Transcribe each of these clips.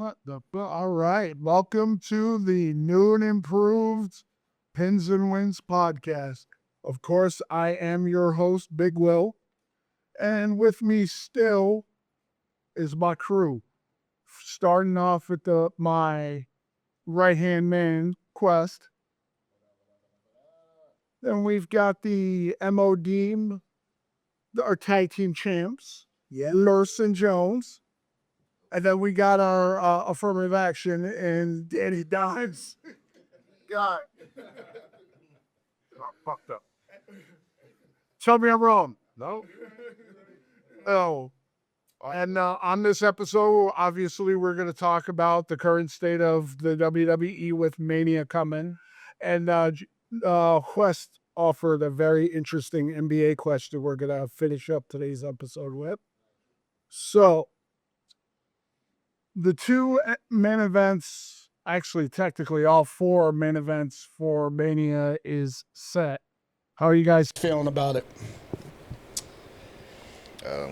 All right. Welcome to the new and improved Pins and Wins podcast. Of course, I am your host, Big Will. And with me still is my crew. Starting off with my right hand man, Quest. Then we've got the MOD, our tag team champs, Lurson Jones. And then we got our affirmative action and Danny Dimes. God. Oh, fucked up. Tell me I'm wrong. No? Oh. And on this episode, obviously, we're going to talk about the current state of the WWE with Mania coming. And Quest offered a very interesting NBA question we're going to finish up today's episode with. So, the two main events, actually, technically, all four main events for Mania is set. How are you guys feeling about it?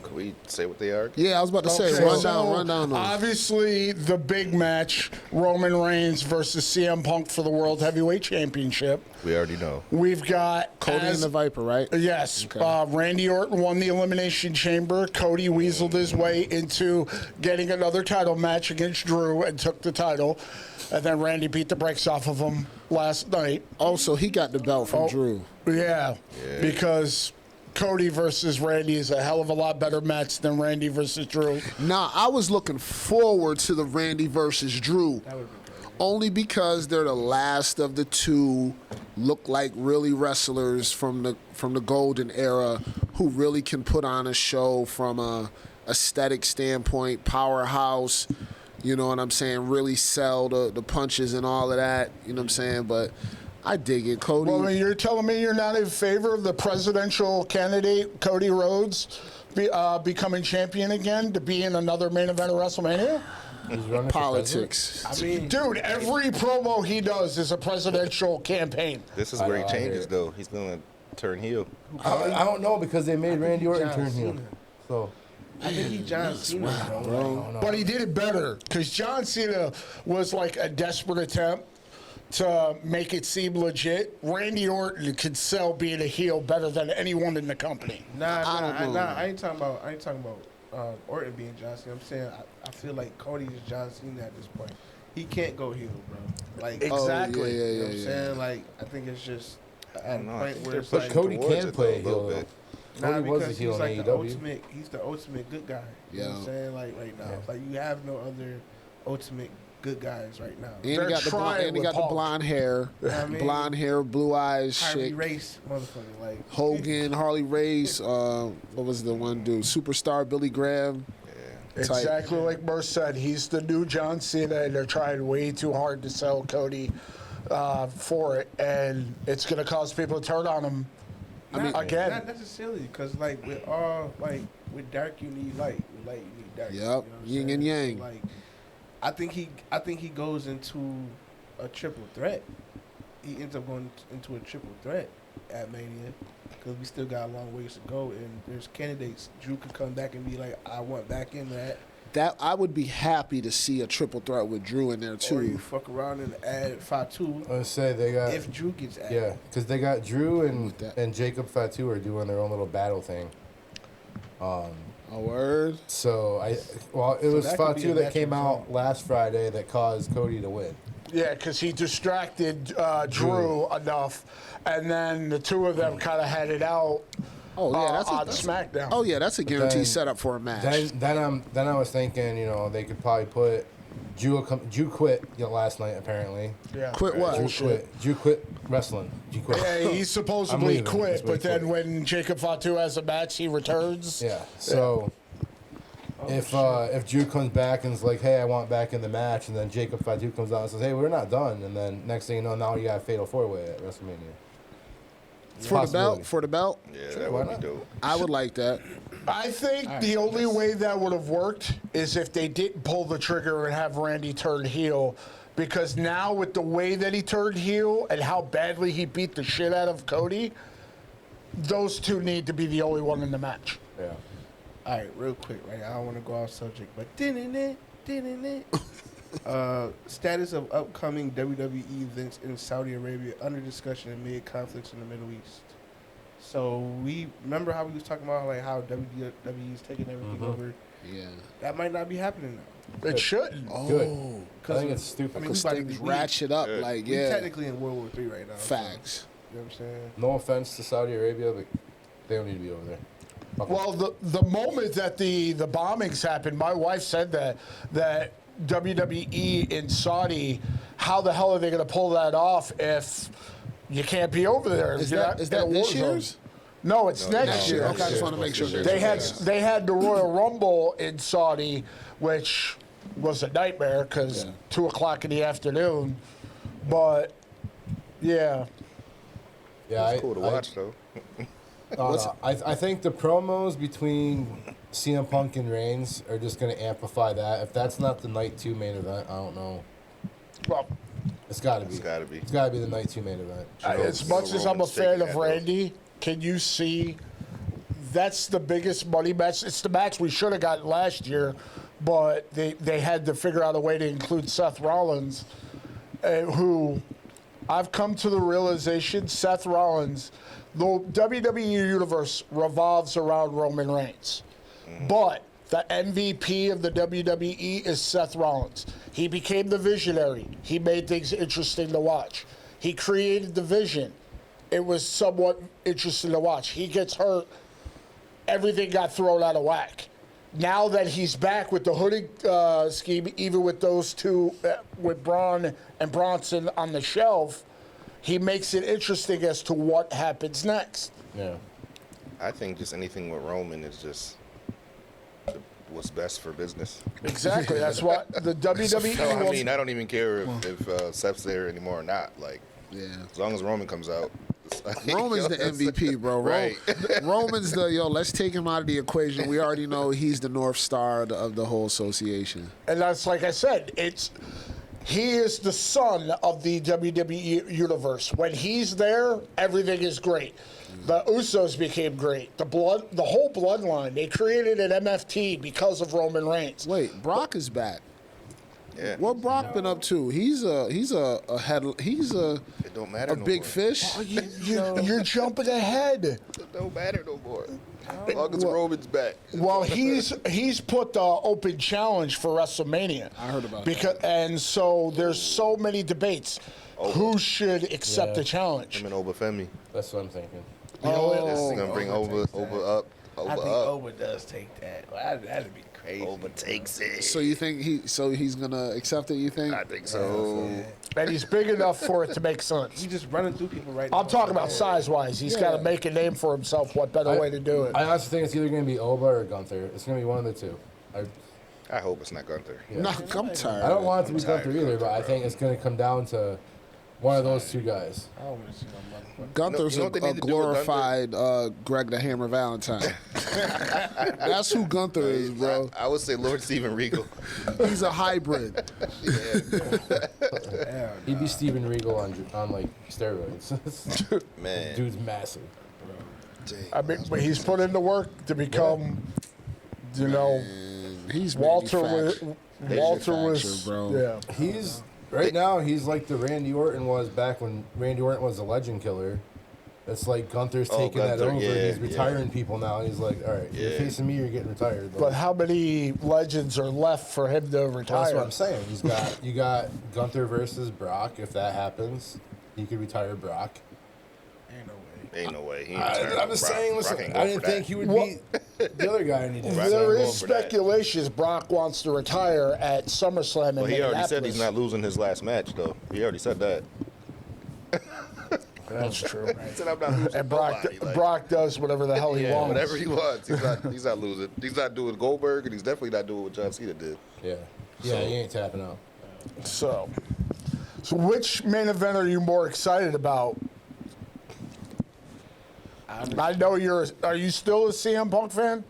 Can we say what they are? Yeah, I was about to say, run down. Obviously, the big match, Roman Reigns versus CM Punk for the World Heavyweight Championship. We already know. We've got Cody and the Viper, right? Yes. Okay. Randy Orton won the Elimination Chamber. Cody weaseled his way into getting another title match against Drew and took the title. And then Randy beat the brakes off of him last night. Oh, so he got the belt from Drew. Yeah, because Cody versus Randy is a hell of a lot better match than Randy versus Drew. Nah, I was looking forward to the Randy versus Drew. Only because they're the last of the two look like really wrestlers from the golden era who really can put on a show from a aesthetic standpoint, powerhouse, you know what I'm saying, really sell the punches and all of that, you know what I'm saying, but I dig it, Cody. Well, I mean, you're telling me you're not in favor of the presidential candidate, Cody Rhodes, becoming champion again to be in another main event of WrestleMania? Politics. I mean, dude, every promo he does is a presidential campaign. This is where he changes, though. He's going to turn heel. I don't know because they made Randy Orton turn heel. So I think he John Cena, bro. But he did it better because John Cena was like a desperate attempt to make it seem legit. Randy Orton could sell being a heel better than anyone in the company. I ain't talking about Orton being John Cena. I'm saying I feel like Cody is John Cena at this point. He can't go heel, bro. Like exactly. You know what I'm saying? Like I think it's just at a point where it's but like Cody can play heel. Bit. Cody was a because heel he's in like AEW. he's the ultimate good guy. You know what I'm saying? Like right now. Yeah. Like you have no other ultimate good guys right now. And he got the blonde hair, You know what I mean? blonde hair, blue eyes, Harley shit. Race, motherfucker. Like Hogan, Harley Race, what was the one dude? Superstar Billy Graham. Exactly like Merce said, he's the new John Cena, and they're trying way too hard to sell Cody for it, and it's going to cause people to turn on him. Again. Not necessarily, because like with all like with dark you need light, with light you need dark. Yep, you know what I'm yin saying? and yang. So, like, I think he goes into a triple threat. He ends up going into a triple threat at Mania because we still got a long ways to go, and there's candidates. Drew could come back and be like, I want back in that. That I would be happy to see a triple threat with Drew in there too. Or you fuck around and add Fatu. Let's say they got If Drew gets added. yeah, because they got Drew and Jacob Fatu are doing their own little battle thing. A word. So it was that could be Fatu a that match came of out its own. last Friday that caused Cody to win. Yeah, because he distracted Drew enough, and then the two of them kind of had it out on SmackDown. Oh yeah, that's a guaranteed Then- setup for a match. Then I was thinking, they could probably put Drew quit last night apparently. Yeah. Quit what? Drew quit wrestling. Drew quit. Yeah, he I'm supposedly leaving. quit, That's what but he then quit. when Jacob Fatu has a match, he returns. Yeah. So if Drew comes back and is like, hey, I want back in the match, and then Jacob Fatu comes out and says, hey, we're not done, and then next thing you know, now you got a fatal 4-way at WrestleMania. For the belt? Yeah, Sure, that why would not? be dope. I would like that. I think the only way that would have worked is if they didn't pull the trigger and have Randy turn heel. Because now with the way that he turned heel and how badly he beat the shit out of Cody, those two need to be the only one in the match. Yeah. All right, real quick, right? I don't want to go off subject, but Status of upcoming WWE events in Saudi Arabia under discussion amid conflicts in the Middle East. So we remember how we was talking about like how WWE is taking everything over. Yeah. That might not be happening now. It shouldn't. Oh. I think it's stupid. I mean, Because we about to things be- ratchet up. Yeah. Like, We yeah. technically in World War III right now. Facts. So, you know what I'm saying? No offense to Saudi Arabia, but they don't need to be over there. Okay. Well, the moment that the bombings happened, my wife said that WWE in Saudi, how the hell are they going to pull that off if you can't be over there? Is You're that not in a war this zone. year's? No, it's next Next year. year. Okay, I just want to make sure. They had the Royal Rumble in Saudi, which was a nightmare because 2:00 in the afternoon. But yeah, Yeah, It's cool to watch though. I think the promos between CM Punk and Reigns are just going to amplify that. If that's not the night 2 main event, I don't know. well, It's got to be. It's got to be. It's got to be the night 2 main event. as much as I'm a Roman's fan taking of that, though. Randy, can you see? That's the biggest money match. It's the match we should have gotten last year, but they had to figure out a way to include Seth Rollins, who I've come to the realization Seth Rollins, the WWE universe revolves around Roman Reigns, but the MVP of the WWE is Seth Rollins. He became the visionary. He made things interesting to watch. He created the vision. It was somewhat interesting to watch. He gets hurt. Everything got thrown out of whack. Now that he's back with the hoodie scheme, even with those two, with Braun and Bronson on the shelf, he makes it interesting as to what happens next. Yeah. I think just anything with Roman is just what's best for business. Exactly. That's what the WWE No, I wants. mean, I don't even care if Seth's there anymore or not. Like, Yeah. as long as Roman comes out. Roman's the MVP, bro. Right. Roman's let's take him out of the equation. We already know he's the North Star of the whole association. And that's like I said, he is the son of the WWE universe. When he's there, everything is great. The Usos became great. The whole bloodline. They created an MFT because of Roman Reigns. Wait, Brock is back. Yeah. What Brock been up to? He's a It don't matter a no big more. fish. You're jumping ahead. It don't matter no more. As long as Roman's back. Well, he's put the open challenge for WrestleMania. I heard about that. And so there's so many debates. Who should accept the challenge? Him and Obafemi. That's what I'm thinking. This is gonna bring Oba up. I think Oba up. Oba does take that. Well, that'd be crazy. Oba takes it. So you think he's gonna accept it? You think? I think so. And he's big enough for it to make sense. He's just running through people right now. I'm talking about size-wise. He's got to make a name for himself. What better way to do it? I honestly think it's either going to be Oba or Gunther. It's going to be one of the two. I hope it's not Gunther. No, I'm tired. I don't want it to be tired Gunther of either, but I Gunther, think it's going to come down to one of those two guys. I don't want to see no motherfucker. Gunther's You know what they a need to do with glorified Greg the Hammer Valentine. That's who Gunther is, bro. I would say Lord Steven Regal. He's a hybrid. He'd be Steven Regal on like steroids. Man. Dude's massive. I mean, but he's put in the work to become, He's Walter was. manufactured. Walter Manufactured, was. bro. Yeah. He's right now. He's like the Randy Orton was back when Randy Orton was a legend killer. It's like Gunther's taking that Gunther, over. yeah, He's retiring people now. And he's like, all right, you're Yeah. facing me. You're getting retired. But how many legends are left for him to Well, retire? that's what I'm saying. You got Gunther versus Brock. If that happens, he could retire Brock. Ain't no way. Ain't no way. He ain't I'm retiring. just Brock- saying. Brock Listen, ain't going I didn't for that. think he would beat the other guy. And he did. Brock There ain't is going for that. speculations Brock wants to retire at SummerSlam in Well, he already said he's Minneapolis. not losing his last match, though. He already said that. That's true. He said, I'm not losing And Brock, nobody. Like, Brock does whatever the hell he yeah, wants. whatever he wants. He's not losing. He's not doing Goldberg, and he's definitely not doing what John Cena did. Yeah, he ain't tapping out. So which main event are you more excited about? I know are you still a CM Punk fan?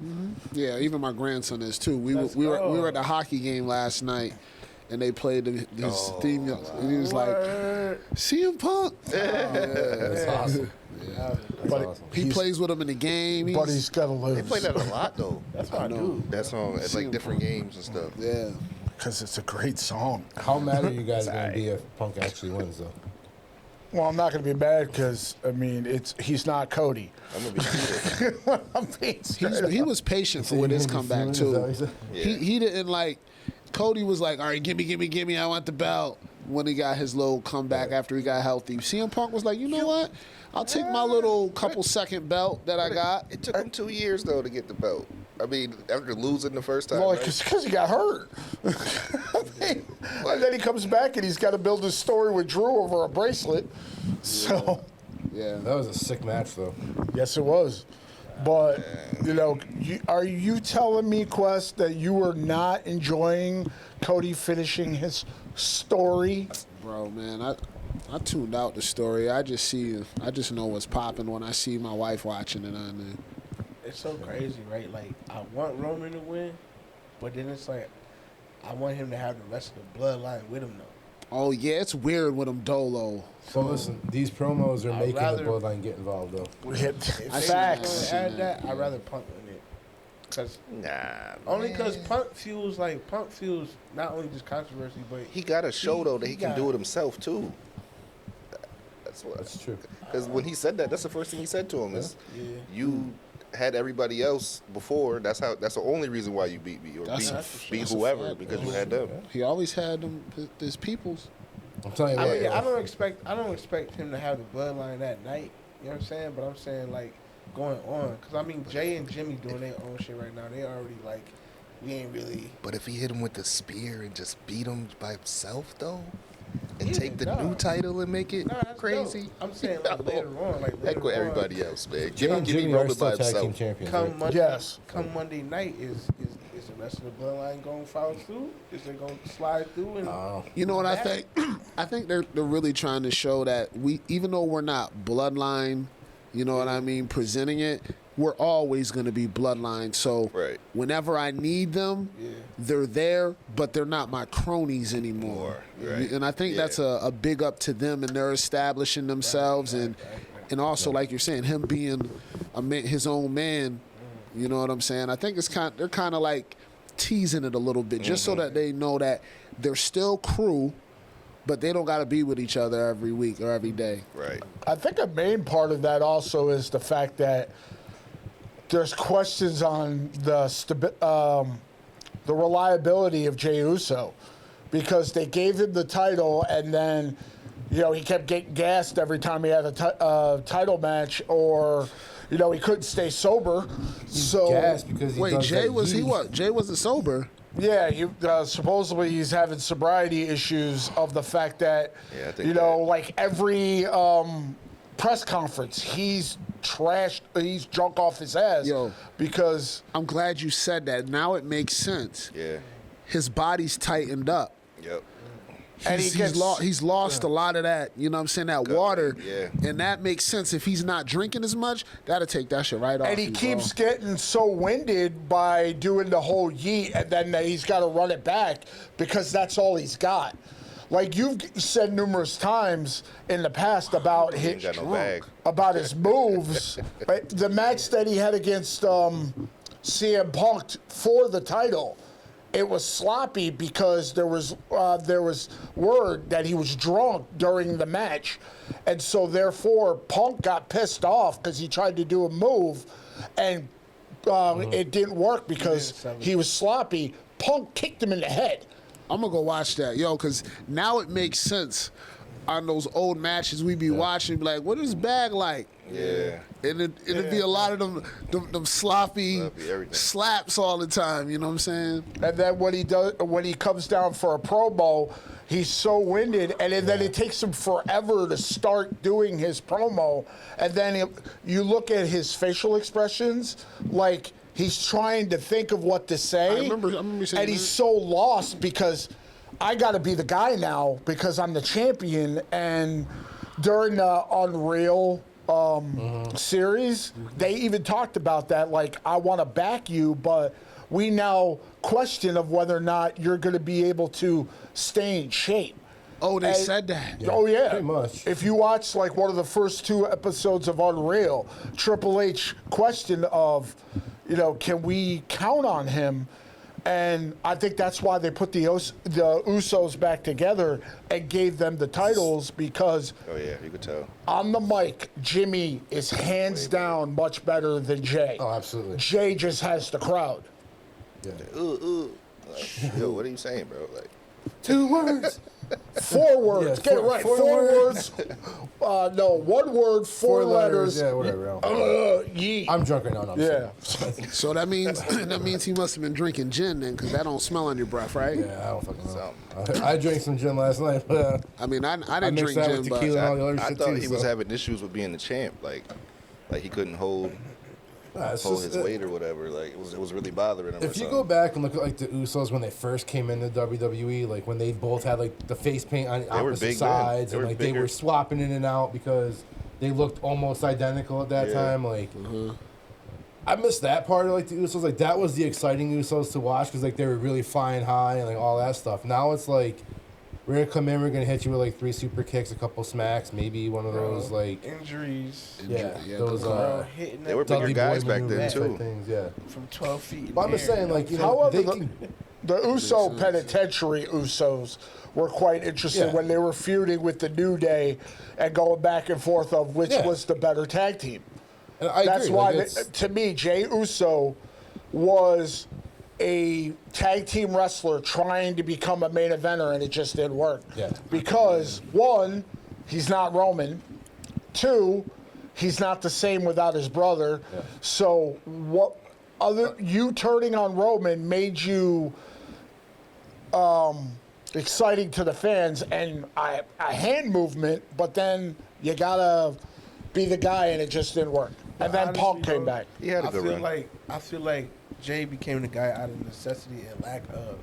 Yeah, even my grandson is too. We were at the hockey game last night, and they played his theme, and he was like, "CM Punk." That's awesome. But awesome. He plays with him in the game. but he's got to lose. They play that a lot, though. That's what I do. That song at like different games and stuff. Yeah. because it's a great song. How mad are you guys going to be if Punk actually wins, though? Well, I'm not going to be mad because, I mean, he's not Cody. I'm gonna be heated. I'm being straight He up. was patient for his comeback too. Yeah. He didn't like. Cody was like, all right, give me, I want the belt. When he got his little comeback after he got healthy, CM Punk was like, you know what? I'll take my little couple second belt that I got. It took him 2 years though to get the belt. I mean, after losing the first time. Well, right? because he got hurt. And then he comes back and he's got to build his story with Drew over a bracelet. So, Yeah. That was a sick match, though. yes, it was. But, you know, are you telling me, Quest, that you were not enjoying Cody finishing his story? Bro, man, I tuned out the story. I just know what's popping when I see my wife watching it on there. It's so crazy, right? Like, I want Roman to win, but then it's like, I want him to have the rest of the bloodline with him, though. Oh yeah, it's weird with him Dolo. So listen, these promos are I'd making rather- the bloodline get involved, though. If I they Facts. was gonna add that, I'd rather Punk win it. Cause only because Punk feels not only just controversy, but He got to show though that he can got- do it himself too. That's true. Because when he said that, that's the first thing he said to him is, yeah. "You had everybody else before. That's the only reason why you beat me or That's beat a whoever fact, because bro. you had them." He always had them his peoples. I'm telling you I what, mean, I don't expect him to have the bloodline that night. You know what I'm saying? But I'm saying like going on, because I mean Jay and Jimmy doing their own shit right now. They already like, we ain't really. But if he hit him with the spear and just beat him by himself though, and Yeah, take the nah. new title and make it Nah, that's crazy, dope. I'm saying like later on, like heck later with on, everybody else, man. Jay and Give me Jimmy are Roman still by tag team himself. champions. Come right? Monday, Yes. come Monday night, is the rest of the bloodline going to follow through? Is they going to slide through? And You know what I That- think? I think they're really trying to show that even though we're not bloodline, you know what I mean, presenting it, we're always going to be bloodline. So Right. whenever I need them, they're there, but they're not my cronies anymore. Right. And I think that's a big up to them, and they're establishing themselves, and also like you're saying, him being his own man. You know what I'm saying? I think they're kind of like teasing it a little bit, just so that they know that they're still crew, but they don't got to be with each other every week or every day. Right. I think a main part of that also is the fact that there's questions on the reliability of Jey Uso, because they gave him the title and then, you know, he kept getting gassed every time he had a title match, or, you know, he couldn't stay sober. So Gas because he Wait, does Jay that was he yeet. what? Jay wasn't sober. yeah, supposedly he's having sobriety issues of the fact that, Yeah, I think you know, that- like every press conference, he's drunk off his ass. Yo. Because I'm glad you said that. Now it makes sense. Yeah. His body's tightened up. Yep. And He's lost a lot of that, you know what I'm saying, that water. yeah. And that makes sense. If he's not drinking as much, that'll take that shit right off. and he you, keeps bro. getting so winded by doing the whole yeet, and then he's got to run it back because that's all he's got. Like you've said numerous times in the past about He ain't got no bag. his moves. But the match that he had against CM Punk for the title, it was sloppy because there was word that he was drunk during the match, and so therefore Punk got pissed off because he tried to do a move, and it didn't work because he was sloppy. Punk kicked him in the head. I'm going to go watch that, yo, because now it makes sense. On those old matches we be watching, be like, what is bag like? Yeah. And it'd be a lot of them sloppy everything. slaps all the time, you know what I'm saying? And then when he comes down for a promo, he's so winded, and then it takes him forever to start doing his promo. And then you look at his facial expressions, like he's trying to think of what to say. I remember saying and he's that. so lost because I got to be the guy now because I'm the champion. And during the Unreal series, they even talked about that. Like, I want to back you, but we now question of whether or not you're going to be able to stay in shape. Oh, they And- said that. Oh yeah, pretty much. If you watch like one of the first 2 episodes of Unreal, Triple H question of, you know, can we count on him? And I think that's why they put the Usos back together and gave them the titles, because Oh yeah, you could tell. on the mic, Jimmy is hands down much better than Jay. Oh, absolutely. Jay just has the crowd. Yeah. Like, yo, what are you saying, bro? Like, 2 words. 4 words. Yeah, Get it four- right. four 4 words. words. No, 1 word, 4 letters. Yeah, whatever. Yeet. I'm drunk right now. No, I'm Yeah. So that means he must have been drinking gin then, because that don't smell on your breath, right? Yeah, I don't fucking know. I drank some gin last night, but I mean, I I didn't mixed drink that gin, with but tequila and all the other I shit thought too. he was so. having issues with being the champ. Like he couldn't hold It's hold just his weight or whatever. Like it was really bothering him. If or you go something. back and look at like the Usos when they first came into WWE, like when they both had like the face paint on were opposite big then. sides, They and were like they bigger. were swapping in and out because they looked almost identical at that Yeah. time. Like I missed that part of like the Usos. Like that was the exciting Usos to watch because like they were really flying high and like all that stuff. Now it's like we're gonna come in, we're gonna hit you with like 3 super kicks, a couple smacks, maybe one of those like Injuries. yeah, Yeah, those Bro, hitting They were that bigger Dudley guys Boy back then maneuvers type too. things, yeah. from 12 feet. in But I'm the just air, saying, like, you know, However, they the, can. the Uso penitentiary Usos were quite interesting Yeah. when they were feuding with the New Day and going back and forth of which Yeah. was the better tag team. And I That's agree. why, like, it's- to me, Jey Uso was a tag team wrestler trying to become a main eventer, and it just didn't work. Yeah. Because, 1, he's not Roman. 2, he's not the same without his brother. Yeah. So, what you turning on Roman made you exciting to the fans and a hand movement, but then you gotta be the guy, and it just didn't work. And then Honestly, Punk came bro, back. He had a I good feel run. I feel like Jay became the guy out of necessity and lack of.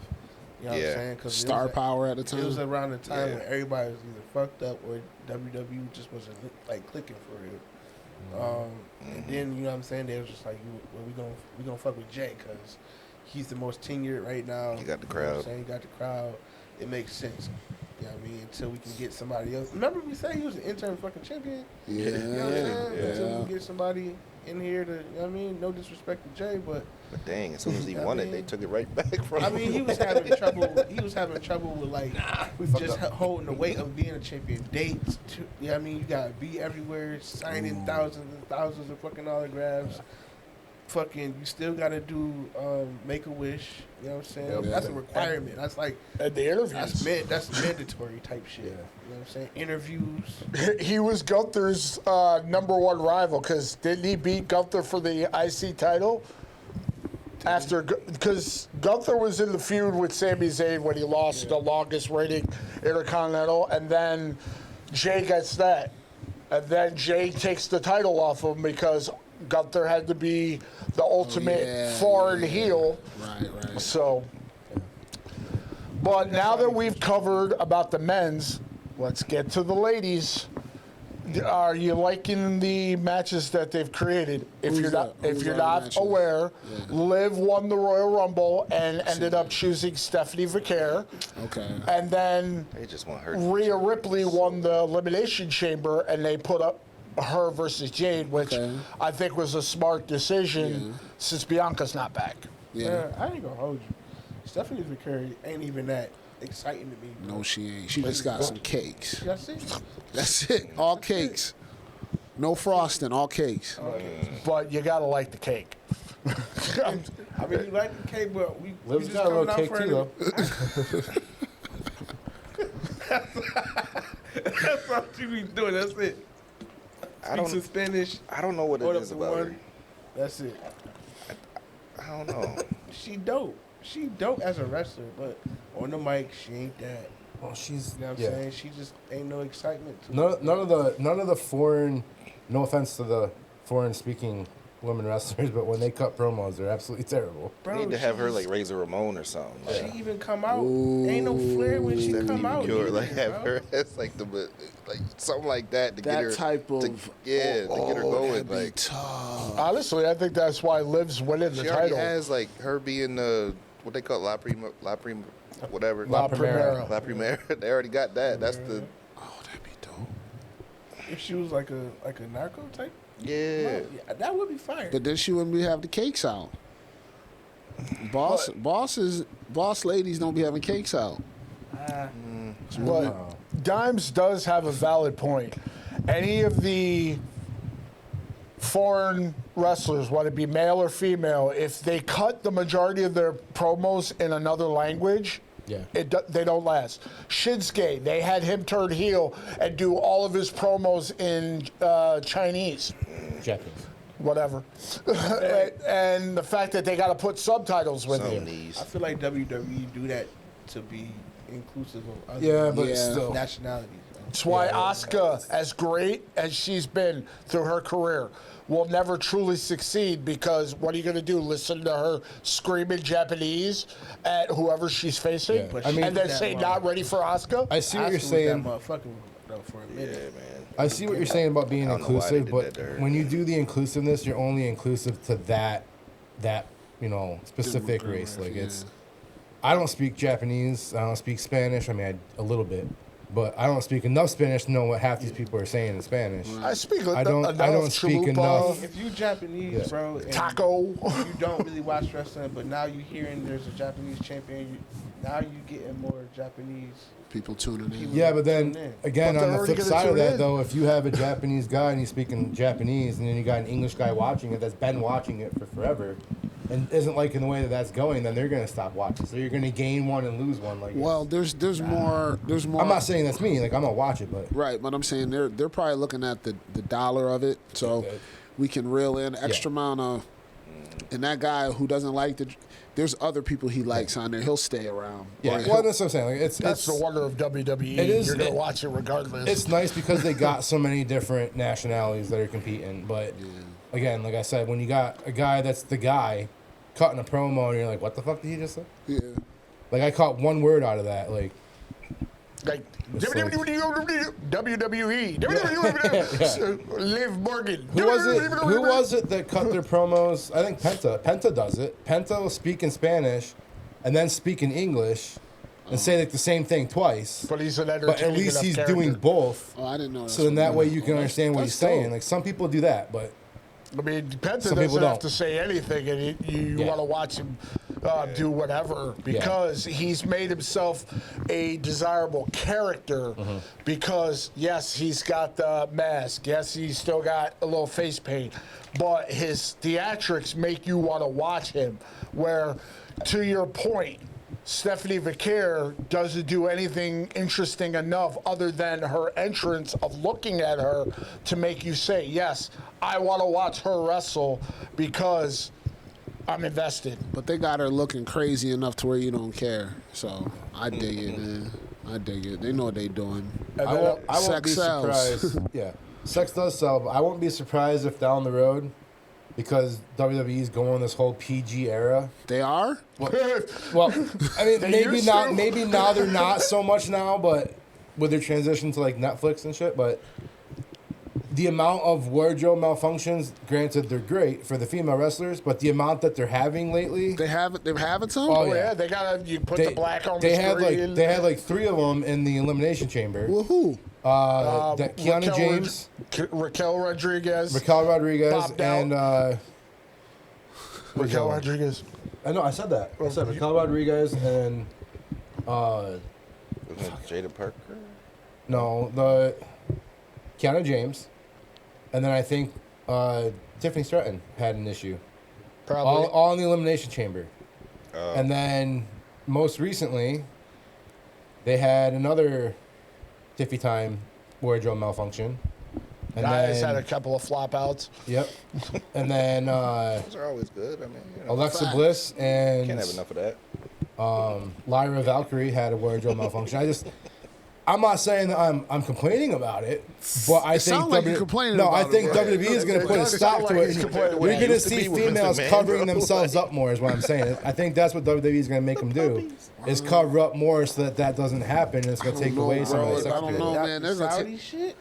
You know what Yeah. I'm saying? 'Cause star power at the It was time. around the time Yeah. when everybody was either fucked up or WWE just wasn't like clicking for real. And then you know what I'm saying? They was just like, well, we gonna fuck with Jay because he's the most tenured right now. He got the You know what I'm crowd. saying? He got the crowd. It makes sense. You know what I mean? Until we can get somebody else. Remember we said he was an interim fucking champion? Yeah, You know what I'm saying? Until we yeah. can get somebody in here to, you know what I mean? No disrespect to Jay, but But dang, as soon as he I won it, mean- they took it right back from I him. mean, he was having trouble. He was having trouble with like we fucked just up. holding the weight of being a champion. Dates, you know what I mean? You gotta be everywhere, signing thousands and thousands of fucking autographs. Fucking, you still gotta do Make a Wish. You know what I'm saying? Yep. That's a requirement. That's like At the interviews. that's mandatory type shit. Yeah. You know what I'm saying? Interviews. He was Gunther's #1 rival because didn't he beat Gunther for the IC title? Because Gunther was in the feud with Sami Zayn when he lost the longest reigning Intercontinental, and then Jay gets that. And then Jay takes the title off him because Gunther had to be the ultimate foreign heel. Right. So, but now that we've covered about the men's, let's get to the ladies. Are you liking the matches that they've created? If you're not, Who's if you're the not matches? aware, Liv won the Royal Rumble and ended up choosing Stephanie Vaquer, Okay. and then They just want her. Rhea Ripley won the Elimination Chamber, and they put up her versus Jade, which Okay. I think was a smart decision since Bianca's not back. Yeah. Yeah, I ain't gonna hold you. Stephanie Vaquer ain't even that exciting to me. Bro. No, she ain't. She just got some cakes. That's it. That's it. All cakes. No frosting. All cakes. But you gotta like the cake. I mean, you like the cake, but we Liv's just got a coming little out cake for too, it. though. That's what you be doing. That's it. I Speak some don't. Spanish. I don't know what it Order is for about her. one. That's it. I don't know. She dope. She dope as a wrestler, but on the mic, she ain't that. Well, she's You know what I'm yeah. saying? She just ain't no excitement to None of the foreign. No offense to the foreign speaking women wrestlers, but when they cut promos, they're absolutely terrible. We need to have her like Razor Ramon or something. Like, She even come out. Ain't no flair when she Stephanie come out. Vaquer, either, like have bro. her as like the like something like that to get her That type of. to get her going. that'd be Like tough. Honestly, I think that's why Liv's winning the she already title. has like her being what they call La Prima, whatever. La Primera. La Primera. They already got that. That's the Oh, that'd be dope. If she was like a narco type, yeah. that would be fire. But then she wouldn't have the cakes out. Boss ladies don't be having cakes out. But Dimes does have a valid point. Any of the foreign wrestlers, whether it be male or female, if they cut the majority of their promos in another language, they don't last. Shinsuke, they had him turn heel and do all of his promos in Chinese. Japanese. Whatever. And the fact that they got to put subtitles with it. I feel like WWE do that to be inclusive of other still. nationalities. That's why Asuka, as great as she's been through her career, will never truly succeed because what are you going to do? Listen to her screaming Japanese at whoever she's facing? Yeah. I mean, and then say, not ready for Asuka? I see what you're Asuka was saying. that motherfucker, though, for a minute. man. I see what you're saying about being I don't know why they inclusive, did but that to her. when you do the inclusiveness, you're only inclusive to that specific race. Like it's, I don't speak Japanese. I don't speak Spanish. I mean, a little bit, but I don't speak enough Spanish to know what half these people are saying in Spanish. I speak I don't speak chalupa, enough. If you Japanese, bro, and taco. you don't really watch wrestling, but now you hearing there's a Japanese champion, now you getting more Japanese. People tuning in. Yeah, but then Tune in. again, But on they're the already flip gonna side of tune that, in. though, if you have a Japanese guy and he's speaking Japanese, and then you got an English guy watching it that's been watching it for forever, and isn't liking the way that that's going, then they're gonna stop watching. So you're gonna gain one and lose one. Like, Well, there's more. I'm not saying that's me. Like, I'm gonna watch it, but Right, but I'm saying they're probably looking at the dollar of it, so we can reel in extra amount of. And that guy who doesn't like there's other people he likes on there. He'll stay around. yeah. Or Well, he'll- that's what I'm saying. Like, That's the wonder of WWE. It is- You're going to watch it regardless. It's nice because they got so many different nationalities that are competing. But again, like I said, when you got a guy that's the guy cutting a promo and you're like, what the fuck did he just say? yeah. Like, I caught one word out of that. Like, like It's like- WWE, Liv Morgan. Who was it that cut their promos? I think Penta. Penta does it. Penta will speak in Spanish and then speak in English and say like the same thing twice. But he's an But entertaining at least enough he's character. doing both. Oh, I didn't know. So then that way you can understand what that's he's saying. dope. Like some people do that, but I mean, Penta Some people doesn't have don't. to say anything, and you Yeah. want to watch him do whatever because he's made himself a desirable character. Mm-hmm. Because yes, he's got the mask. Yes, he's still got a little face paint, but his theatrics make you want to watch him. Where, to your point, Stephanie Vicaire doesn't do anything interesting enough other than her entrance of looking at her to make you say, yes, I want to watch her wrestle because I'm invested. But they got her looking crazy enough to where you don't care. So I dig it, man. I dig it. They know what they doing. And I then, won't be Sex sells. surprised. Yeah, sex does sell, but I won't be surprised if down the road, because WWE's going this whole PG era. They are? Well, I mean, They maybe used not. to. Maybe now they're not so much now, but with their transition to like Netflix and shit. But the amount of wardrobe malfunctions, granted, they're great for the female wrestlers, but the amount that they're having lately, They're having some? Oh, oh yeah. yeah, they gotta you put the black on the they had screen. like they had like 3 of them in the elimination chamber. Well, who? That Keanu Raquel James, Raquel Rodriguez, Raquel Rodriguez, Bobbed out. and Raquel Rodriguez. I know I said that. I said Raquel Rodriguez and Wasn't it Jada Parker? no, the Keanu James, and then I think Tiffany Stratton had an issue. Probably. All in the elimination chamber, and then most recently, they had another Tiffy time wardrobe malfunction. And Guys then, had a couple of flop outs. Yep. And then Those are always good. I mean, Alexa Bliss and can't have enough of that. Lyra Valkyrie had a wardrobe malfunction. I'm not saying that I'm complaining about it, but I think sound like you're complaining no, I about think it, right? WWE is going to It put a does stop sound to like it. he's complaining. You're It going to used to see be with females Vince McMahon, covering bro. themselves up more, is what I'm saying. I think that's what WWE is going to make them do, is cover up more so that doesn't happen, and it's going to take know, away some bro. of the sex I don't appeal. know, man. They're gonna Saudi shit.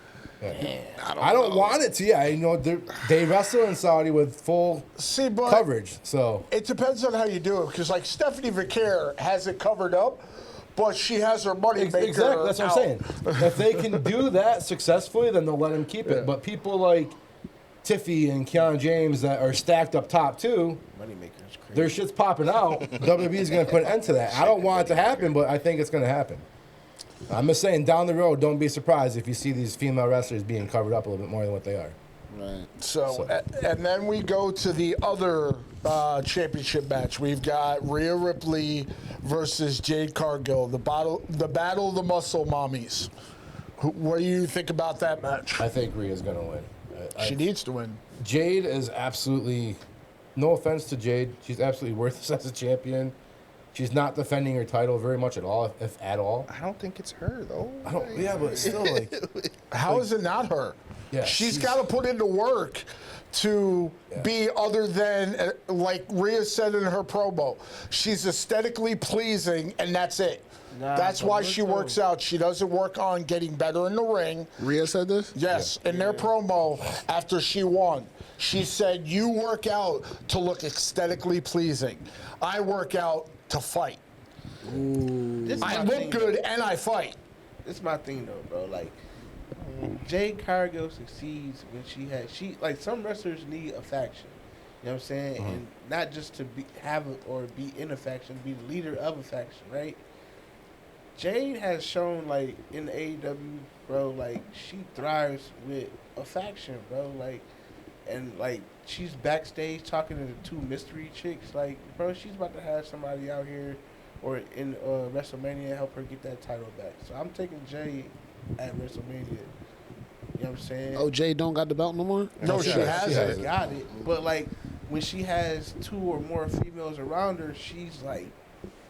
I don't want it to. Yeah, you know they wrestle in Saudi with full See, but coverage, so it depends on how you do it. Because like Stephanie Vicaire has it covered up, but she has her money maker. exactly. That's what I'm out. saying. If they can do that successfully, then they'll let him keep it. But people like Tiffy and Keanu James that are stacked up top too, Moneymaker's crazy. their shit's popping out. WWE is going to put an end to that. I don't want it to happen, but I think it's going to happen. I'm just saying, down the road, don't be surprised if you see these female wrestlers being covered up a little bit more than what they are. Right. So, and then we go to the other championship match. We've got Rhea Ripley versus Jade Cargill, the battle of the muscle mommies. What do you think about that match? I think Rhea's going to win. She needs to win. Jade is absolutely, no offense to Jade, she's absolutely worthless as a champion. She's not defending her title very much at all, if at all. I don't think it's her though. Yeah, but still, like, How is it not her? Yeah, she's got to put into work to be other than, like Rhea said in her promo, she's aesthetically pleasing, and that's it. That's why she works out. She doesn't work on getting better in the ring. Rhea said this? Yes, in their promo after she won, she said, "You work out to look aesthetically pleasing. I work out to fight. I look good and I fight." This is my thing though, bro. Like, Jade Cargill succeeds when she like some wrestlers need a faction. You know what I'm saying? And not just to be in a faction, be the leader of a faction, right? Jade has shown, like, in the AEW, bro, like, she thrives with a faction, bro. Like, and, like, she's backstage talking to the two mystery chicks. Like, bro, she's about to have somebody out here or in Wrestlemania help her get that title back. So I'm taking Jade at WrestleMania. You know what I'm saying? Oh, Jade don't got the belt no more? No, she has She's it. got it. But, like, when she has two or more females around her, she's, like,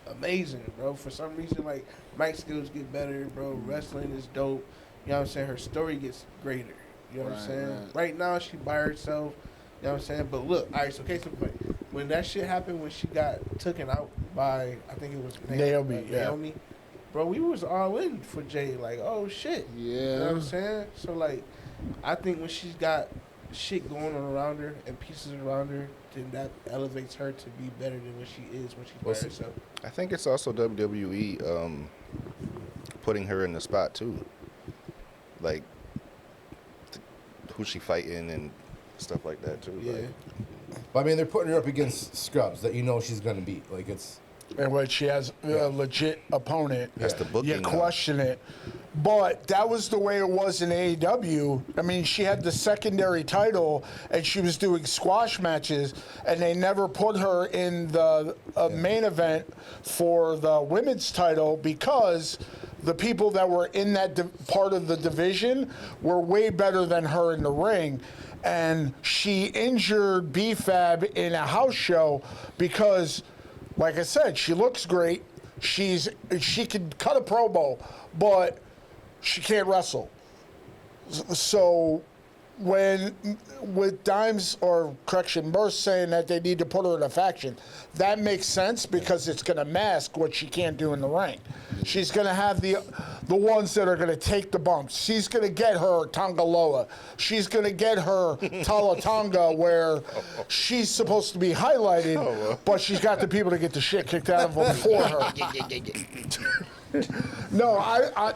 amazing, bro. For some reason, like, mic skills get better, bro. Wrestling is dope. You know what I'm saying? Her story gets greater. You know what I'm saying? Right now, she by herself. You know what I'm saying? But look, all right, so case in point. When that shit happened, when she got taken out by, I think it was Naomi, bro, we was all in for Jay. Like, oh, shit. Yeah. You know what I'm saying? So, like, I think when she's got shit going on around her and pieces around her, then that elevates her to be better than what she is when she's by herself. I think it's also WWE putting her in the spot too, like who she fighting and stuff like that too. Yeah. Like, But I mean, they're putting her up against scrubs that you know she's going to beat. Like, it's... And when she has a legit opponent, That's the booking you now. question it. But that was the way it was in AEW. I mean, she had the secondary title, and she was doing squash matches, and they never put her in the main event for the women's title because the people that were in that part of the division were way better than her in the ring. And she injured B-Fab in a house show because, like I said, she looks great. She can cut a promo, but she can't wrestle. So when with Dimes or Merce saying that they need to put her in a faction, that makes sense because it's going to mask what she can't do in the ring. She's going to have the ones that are going to take the bumps. She's going to get her Tongaloa. She's going to get her Talatonga where she's supposed to be highlighted, but she's got the people to get the shit kicked out of them for her. No,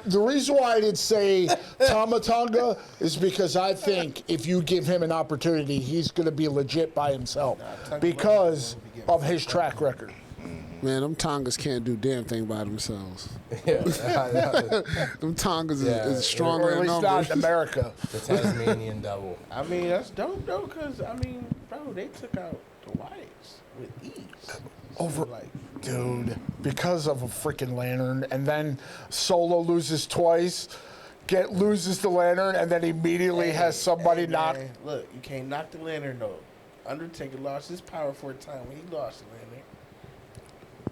the reason why I didn't say Tamatonga is because I think if you give him an opportunity, he's going to be legit by himself because of his track record. Man, them Tongas can't do damn thing by themselves. Yeah. Them Tongas is stronger Or at in least numbers. not in America. The Tasmanian devil. I mean, that's dope, though, because, I mean, bro, they took out the Wyatts with ease. Over, like, dude, because of a freaking lantern, and then Solo loses twice, loses the lantern, and then immediately has somebody knock. Man, look, you can't knock the lantern, though. Undertaker lost his power for a time when he lost the lantern.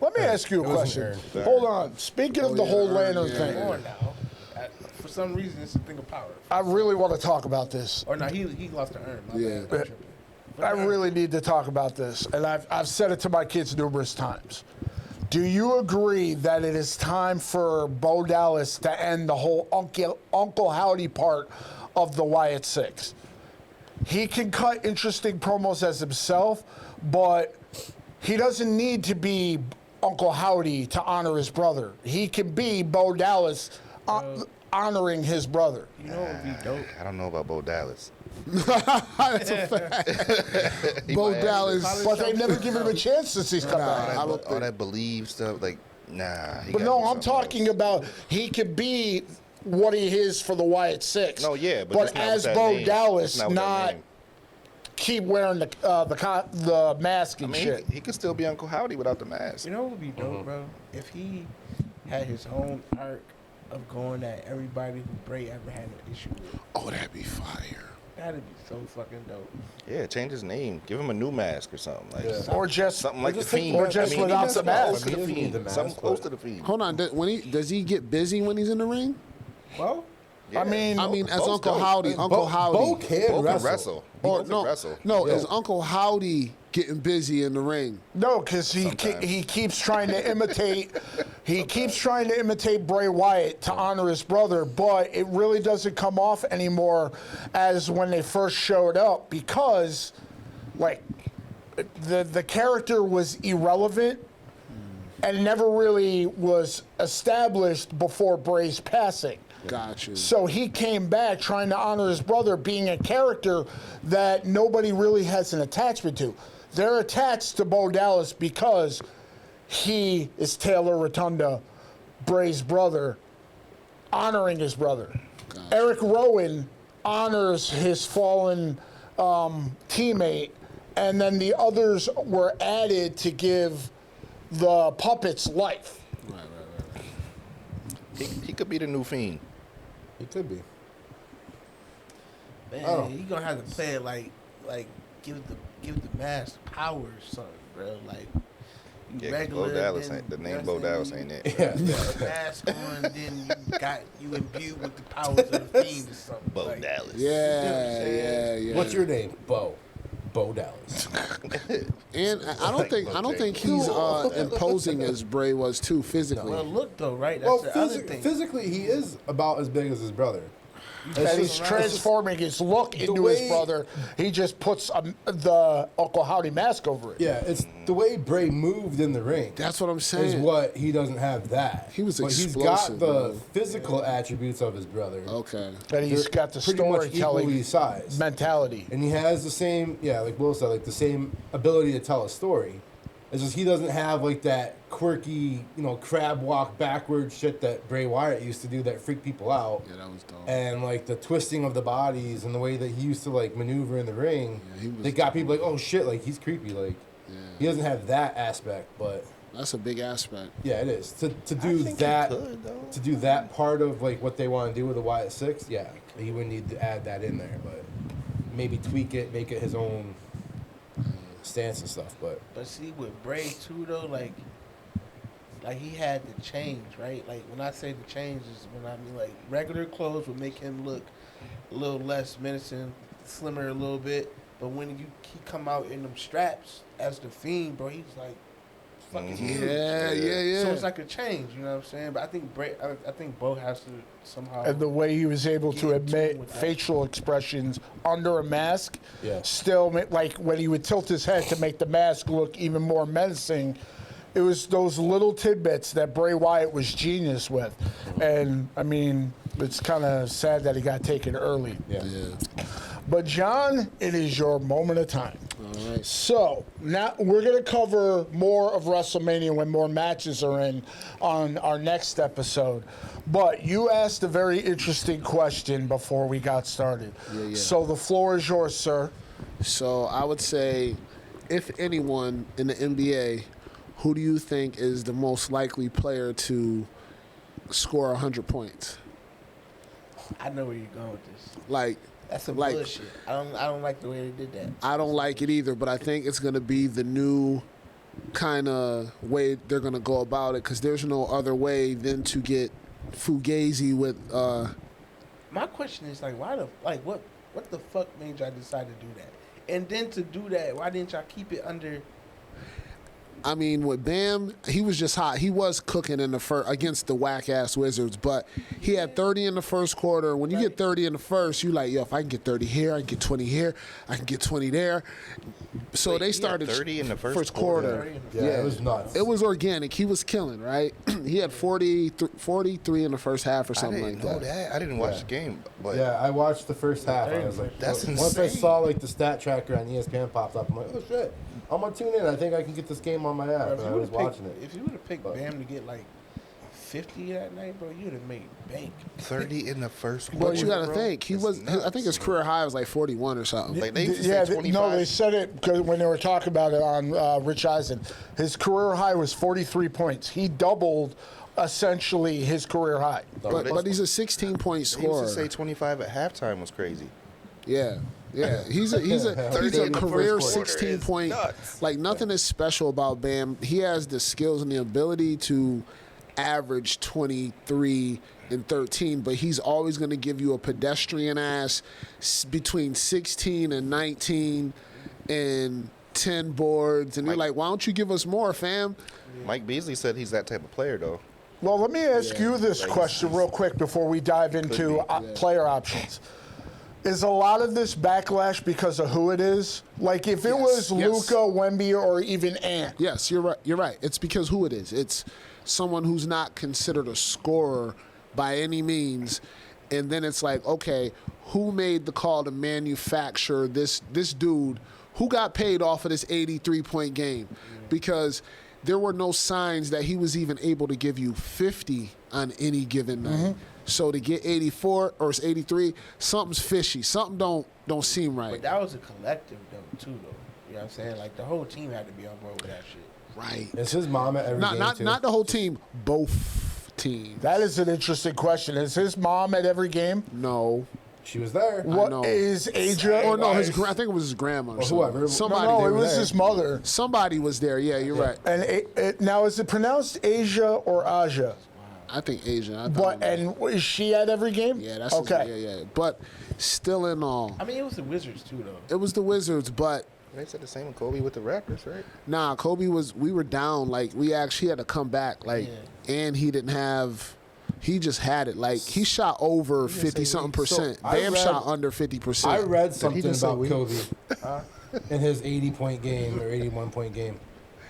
Let me ask you a question. Hold on. Speaking of the whole lantern thing, Come on now. For some reason, it's a thing of power. I really want to talk about this. Or no, he lost the urn. My Yeah. bad, I'm tripping. I really need to talk about this, and I've said it to my kids numerous times. Do you agree that it is time for Bo Dallas to end the whole Uncle Howdy part of the Wyatt Six? He can cut interesting promos as himself, but he doesn't need to be Uncle Howdy to honor his brother. He can be Bo Dallas honoring his brother. You know what would be dope? I don't know about Bo Dallas. That's a fact. Bo might Dallas. But they've never given him a chance since he's come Nah, back. I don't all think. that believe stuff, like, nah. he But gotta no, do I'm something talking else. about he could be what he is for the Wyatt Six. No, yeah, but that's not as with that Bo name. Dallas, That's with that not name. keep wearing the mask I and mean, shit. he could still be Uncle Howdy without the mask. You know what would be dope, bro? If he had his own arc of going at everybody who Bray ever had an issue with. Oh, that'd be fire. That'd be so fucking dope. Yeah, change his name. Give him a new mask or something. Like, Or just something like the just take Fiend. or just I mean, without even the something mask. close to He the doesn't need Fiend. the mask, Something close but- to the Fiend. Hold on. Does he get busy when he's in the ring? Well, Yeah. I mean, As Bo's Uncle dope. Howdy. Uncle Bo Howdy. can Bo wrestle. can wrestle. Or Bo can wrestle. no, Yeah. is Uncle Howdy getting busy in the ring? no, because Sometimes. he keeps trying to imitate. He keeps trying to imitate Bray Wyatt to honor his brother, but it really doesn't come off anymore as when they first showed up because, like, the character was irrelevant and never really was established before Bray's passing. Gotcha. So he came back trying to honor his brother, being a character that nobody really has an attachment to. They're attached to Bo Dallas because he is Taylor Rotunda, Bray's brother, honoring his brother. Eric Rowan honors his fallen teammate, and then the others were added to give the puppets life. He could be the new Fiend. He could be. man, you gonna have to play it like give the mask power or something, bro. Like you Yeah, 'cause regular. Bo Dallas then ain't the name. that's Bo when Dallas you ain't it. Yeah. put the mask on, then you imbued with the powers of the Fiend or something. Bo like, Dallas. Yeah. What's your name? Bo. Bo Dallas. And I don't think he's imposing as Bray was too physically. Well, look though, right? That's Well, the other thing. physically, he is about as big as his brother. And he's transforming his look into way- his brother. He just puts the Uncle Howdy mask over it. Yeah, it's the way Bray moved in the ring. That's what I'm Is saying. what he doesn't have that. He was but explosive, he's got the bro. physical attributes of his brother. Okay. And he's got the Pretty much storytelling equally sized. mentality. And he has the same, like Will said, like the same ability to tell a story. It's just he doesn't have like that quirky, crab walk backwards shit that Bray Wyatt used to do that freaked people out. Yeah, that was dope. And like the twisting of the bodies and the way that he used to like maneuver in the ring, Yeah, he was they got people like, oh shit, like he's creepy. Like he doesn't have that aspect, but That's a big aspect. yeah, it is to do I think he that could, though. to do that part of like what they want to do with the Wyatt Six. Yeah, he would need to add that in there, but maybe tweak it, make it his own stance and stuff. But see, with Bray too, though, like he had to change, right? Like when I say the change is when I mean like regular clothes would make him look a little less menacing, slimmer a little bit. But when he come out in them straps as the Fiend, bro, he's like fucking huge. Yeah. So it's like a change, you know what I'm saying? But I think I think Bo has to somehow. And the way he was able to Get in tune admit with that. facial expressions under a mask, Yeah. still, like when he would tilt his head to make the mask look even more menacing, it was those little tidbits that Bray Wyatt was genius with. And, I mean, it's kind of sad that he got taken early. yeah. But, John, it is your moment of time. All right. So now we're going to cover more of WrestleMania when more matches are in on our next episode. But you asked a very interesting question before we got started. Yeah. So the floor is yours, sir. So I would say, if anyone in the NBA, who do you think is the most likely player to score 100 points? I know where you're going with this. Like, That's some Like- bullshit. I don't like the way they did that. I don't like it either, but I think it's going to be the new kind of way they're going to go about it because there's no other way than to get Fugazi with. My question is like, what the fuck made y'all decide to do that? And then to do that, why didn't y'all keep it under I mean, with Bam, he was just hot. He was cooking in the first against the whack ass Wizards, but he had 30 in the first quarter. When you get 30 in the first, you like, yo, if I can get 30 here, I can get 20 here, I can get 20 there. So Wait, they he had started 30 in the first quarter? quarter. Yeah, it was nuts. It was organic. He was killing, right? He had 43 in the first half or I something didn't like know that. that. I didn't watch the game, but Yeah, I watched the first half. I was like, That's once I insane. saw like the stat tracker on ESPN popped up, I'm like, oh shit, I'm gonna tune in. I think I can get this game on my app. Bro, And I was watching it. If you would have picked Bam to get like 50 that night, bro, you'd have made bank. 30 in the first But quarter. you got to bro. think he That's was. I think his nuts. career high was like 41 or something. Like they used to Yeah, say 25. no, they said it because when they were talking about it on Rich Eisen, his career high was 43 points. He doubled essentially his career high. But he's a 16-point They used scorer. to say 25 at halftime was crazy. Yeah. He's a 30 in the career first quarter 16 is point. nuts. Like nothing is special about Bam. He has the skills and the ability to average 23 and 13, but he's always going to give you a pedestrian ass between 16 and 19 and 10 boards, and you're like, why don't you give us more, fam? Mike Beasley said he's that type of player, though. Well, let me ask you this Like, question real quick before we dive into be. player options. Is a lot of this backlash because of who it is? Like if it was yes. Luka, Wemby, or even Ant. Yes, you're right. You're right. It's because who it is. It's someone who's not considered a scorer by any means, and then it's like, okay, who made the call to manufacture this dude who got paid off of this 83-point game? Because there were no signs that he was even able to give you 50 on any given night. So to get 84 or it's 83, something's fishy. Something don't seem right. But that was a collective, though, too, though. You know what I'm saying? Like, the whole team had to be on board with that shit. Right. Is his mom at every game too? Not the whole team. Both teams. That is an interesting question. Is his mom at every game? No. She was there. What know. is Asia? Or no, I think it was his grandma or something. whoever. Somebody. No, they it were was there. his mother. Somebody was there. Yeah, you're right. And now, is it pronounced Asia or Aja? I think Asian. I But thought and is she at every game? yeah, that's okay. yeah. But still, in all, I mean, it was the Wizards, too, though. it was the Wizards. But They said the same with Kobe with the Raptors, right? nah, Kobe was. We were down. Like we actually had to come back. Like, and he didn't have. He just had it. Like he shot over 50-something%. I Bam read- shot under 50%. I read something just say about we? Kobe in his 80-point game or 81-point game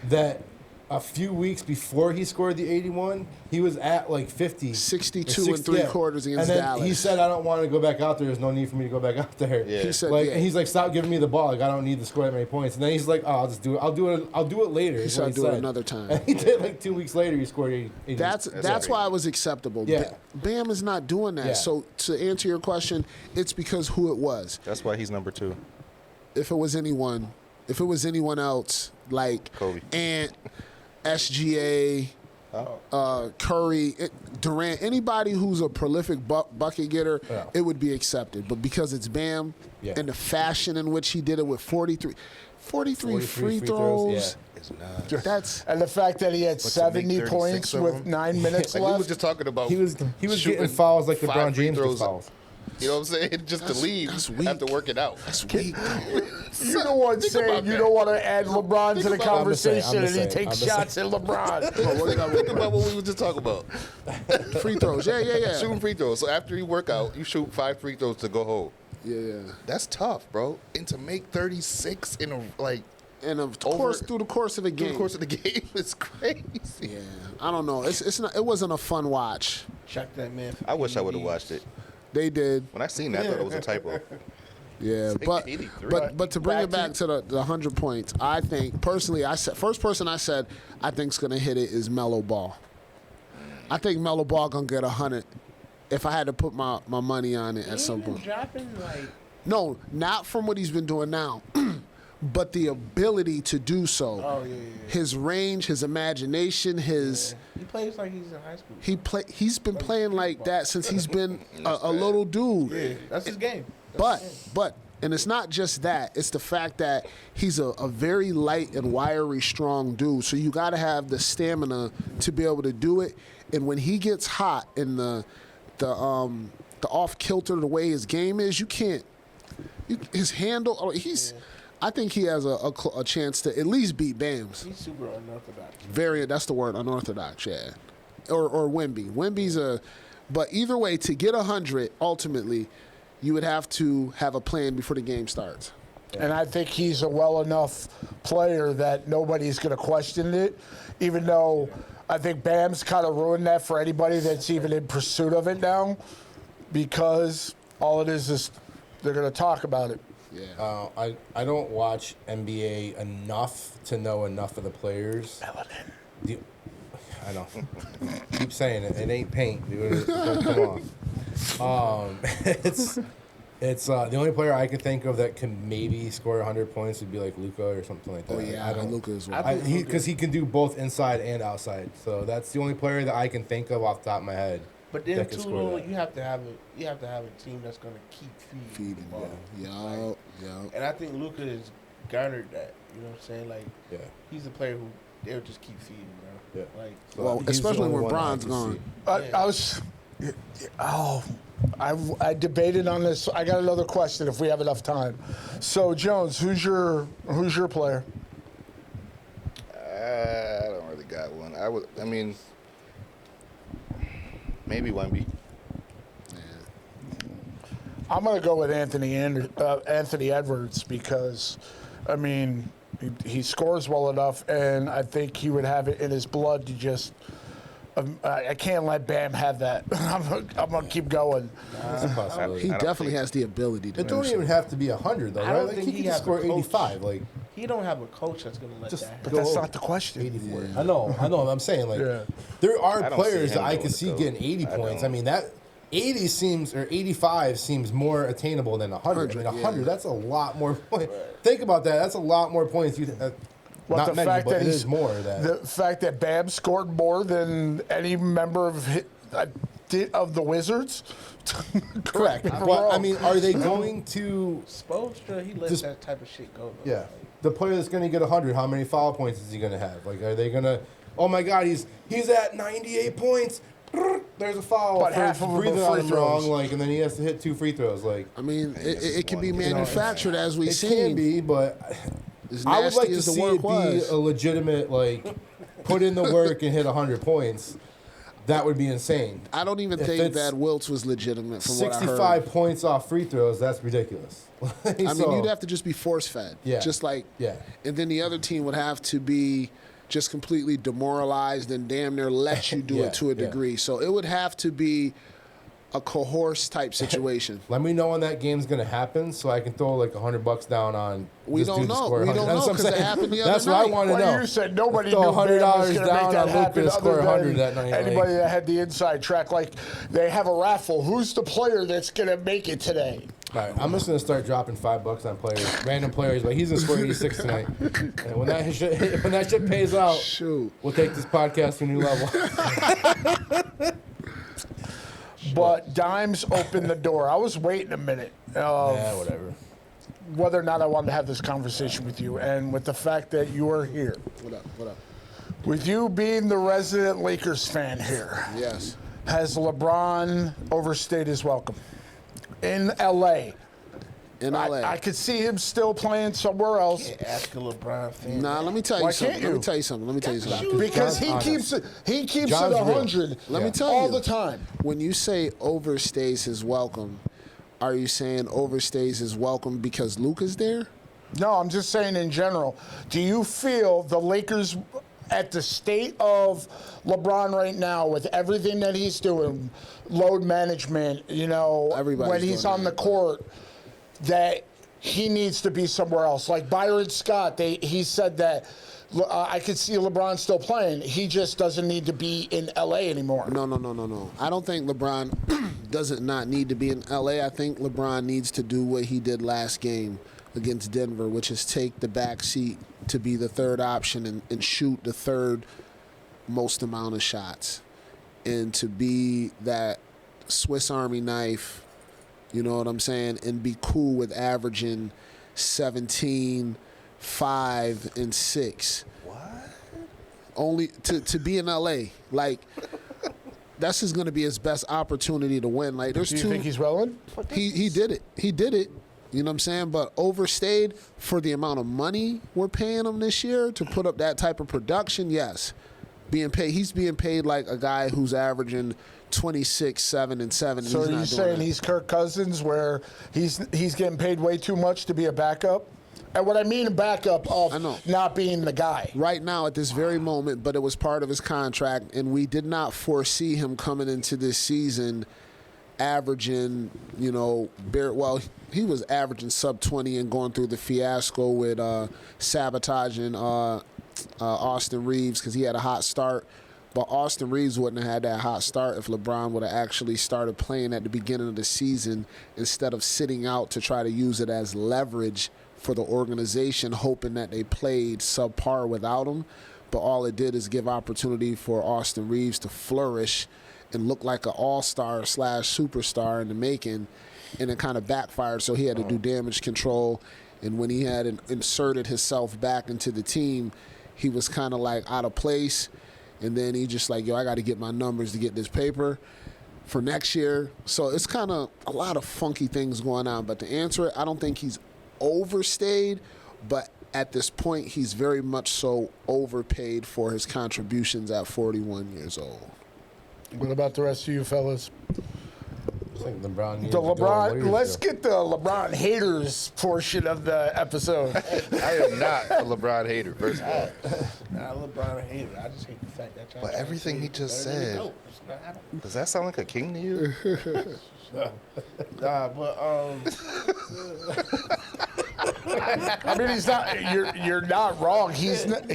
that a few weeks before he scored the 81, he was at like 50. 62 and three quarters against and then Dallas. he said, I don't want to go back out there. There's no need for me to go back out there. Yeah. He said, Like, yeah. and he's like, stop giving me the ball. Like, I don't need to score that many points. And then he's like, oh, I'll just do it. I'll do it later. He is said, what I'll do it said. another time. And he did like 2 weeks later. He scored 80. That's why it was acceptable. Yeah. Bam is not doing that. Yeah. So to answer your question, it's because who it was. That's why he's number 2. If it was anyone else like Kobe. Ant, SGA, Curry, Durant, anybody who's a prolific bucket getter, Yeah. it would be accepted. But because it's Bam Yeah. and the fashion in which he did it with 43 43 free free throws, It's nuts. that's And the fact that he had What's it, make 70 36 points of with them? 9 minutes Like we left. was just talking about. He was shooting getting fouls like 5 LeBron free James throws. gets fouls. You know what I'm saying? Just to leave that's weak. after working out. that's weak. You're the one Think saying about you that. don't want to add LeBron to the about it. conversation, I'm just and he saying, takes I'm just shots at LeBron. Think about what we were just talking about. Free throws, yeah. Shooting free throws. So after you work out, you shoot 5 free throws to go home. Yeah. That's tough, bro. And to make 36 in a And of course, through the course of the through game. the course of the game is crazy. Yeah, I don't know. It's not. It wasn't a fun watch. Check that man. I wish I would have watched it. They did. When I seen that, I thought it was a typo. Yeah, It's like but 83. but to bring it back to the 100 points, I think personally, I said first person I said I think's gonna hit it is Melo Ball. I think Melo Ball gonna get 100. If I had to put my money on it at some point. Dropping, like, No, not from what he's been doing now, but the ability to do so. oh, yeah. His range, his imagination, his. He plays like he's in high school. He's been playing like that since he's been a little dude. Yeah, that's his game. But and it's not just that. It's the fact that he's a very light and wiry, strong dude. So you got to have the stamina to be able to do it. And when he gets hot and the off kilter, the way his game is, you can't. His handle. He's. I think he has a chance to at least beat Bams. He's super unorthodox. That's the word, unorthodox, yeah. Or Wemby. Wemby's but either way, to get 100, ultimately, you would have to have a plan before the game starts. And I think he's a well enough player that nobody's going to question it, even though I think Bam's kind of ruined that for anybody that's even in pursuit of it now, because all it is they're going to talk about it. Yeah. I don't watch NBA enough to know enough of the players. I know. Keep saying it. It ain't paint, dude. Come on. It's the only player I can think of that can maybe score 100 points would be like Luka or something like that. Oh, yeah, Luka as well. Because he can do both inside and outside. So that's the only player that I can think of off the top of my head. But then that can too, score though, that. you have to have a team that's going to keep feeding the ball. Yeah. And I think Luka has garnered that. You know what I'm saying? Like, Yeah. he's a player who they'll just keep feeding, bro. Yeah. Like, Well, He's the especially only when one that I Bron's can gone. see. I debated on this. I got another question if we have enough time. So Jones, who's your player? I don't really got one. I mean, maybe Wemby. I'm going to go with Anthony Edwards because, I mean, he scores well enough, and I think he would have it in his blood to just. I can't let Bam have that. I'm going to keep going. That's a possibility. He definitely has the ability to It do don't so. even have to be 100 though, I right? don't Like, think he he can has score the coach. 85. Like he don't have a coach that's going to let Just that But happen. that's not the question. 84. I know. I'm saying like Yeah. there are I don't see players him that I going can to see go. getting 80 I points. don't. I mean that 80 seems or 85 seems more attainable than 100. I mean 100 yeah. that's a lot more points. Think about that. That's a lot more points. But Not the many, fact but that it he's is more that. the fact that Bam scored more than any member of the Wizards. Correct. me if I'm But I wrong. mean, are they going to? Spoelstra, he lets Just- that type of shit go. Though. Yeah. The player that's going to get 100, how many foul points is he going to have? Like, are they going to? Oh my God, he's at 98 points. There's a foul. But for half of them are breathing free on him wrong, throws. like, and then he has to hit 2 free throws. Like, I mean, it can be one. You know, manufactured as we've it seen. can be, but As I would nasty like to as the see work it be was. a legitimate, like, put in the work and hit 100 points. That would be insane. I don't even If think it's that Wiltz was legitimate from what I heard. 65 points off free throws, that's ridiculous. I mean, you'd have to just be force fed. Yeah. Just like, Yeah. and then the other team would have to be just completely demoralized and damn near let you do Yeah, it to a yeah. degree. So it would have to be a coerce type situation. Let me know when that game's gonna happen, so I can throw like $100 down on. We this don't dude to know. score We 100. don't That's know what I'm 'cause it saying. happened the other That's what I night. want to know. Well, you said nobody Throw knew Bam was $100 going to down make that on Luka happen to score other 100 than that night. anybody Like, that had the inside track. Like, they have a raffle. Who's the player that's going to make it today? all right, I'm just gonna start dropping $5 on players, random players. Like he's gonna score 86 tonight, and when that shit pays out, Shoot. we'll take this podcast to a new level. But Dimes opened the door. I was waiting a minute of Yeah, whatever. whether or not I wanted to have this conversation with you, and with the fact that you are here. What up? What up? With you being the resident Lakers fan here, Yes. has LeBron overstayed his welcome? In LA. In LA. I could see him still playing somewhere else Can't ask a LeBron fan. Nah, let me tell Why you something. can't Let me you? tell you something. Let me tell you something. because he John's keeps it. He keeps John's it real. 100. Let me tell all you. the time. When you say overstays his welcome, are you saying overstays his welcome because Luka's there? No, I'm just saying in general. Do you feel the Lakers, at the state of LeBron right now, with everything that he's doing, load management, Everybody's when he's doing on that, the court, that he needs to be somewhere else? Like Byron Scott, he said that I could see LeBron still playing. He just doesn't need to be in LA anymore. No. I don't think LeBron doesn't not need to be in LA. I think LeBron needs to do what he did last game against Denver, which is take the back seat to be the third option and shoot the third most amount of shots. And to be that Swiss Army knife, you know what I'm saying, and be cool with averaging 17, 5, and 6. Only to be in LA, like that's going to be his best opportunity to win. Like there's Do you two. think he's willing? He did it. He did it. You know what I'm saying? But overstayed for the amount of money we're paying him this year to put up that type of production, yes. He's being paid like a guy who's averaging 26, 7, and 7. So he's are you not doing saying that. he's Kirk Cousins, where he's getting paid way too much to be a backup? And what I mean backup I know. of not being the guy. Right now at this very moment, but it was part of his contract, and we did not foresee him coming into this season averaging, he was averaging sub 20 and going through the fiasco with sabotaging Austin Reeves because he had a hot start. But Austin Reeves wouldn't have had that hot start if LeBron would have actually started playing at the beginning of the season instead of sitting out to try to use it as leverage for the organization, hoping that they played subpar without him. But all it did is give opportunity for Austin Reeves to flourish and look like an all-star / superstar in the making, and it kind of backfired. So he had to do damage control, and when he had inserted himself back into the team, he was kind of like out of place. And then he just like, I got to get my numbers to get this paper for next year. So it's kind of a lot of funky things going on. But to answer it, I don't think he's overstayed, but at this point, he's very much so overpaid for his contributions at 41 years old. What about the rest of you fellas? I think LeBron needs The to go LeBron. years Let's ago. get the LeBron haters portion of the episode. I am not a LeBron hater, first of all. Nah, LeBron a hater. I just hate the fact that y'all. But trying to everything say he just better than said. the GOAT. It's not happening. Does that sound like a king to you? Nah, but I mean, he's not. You're not wrong. He's not.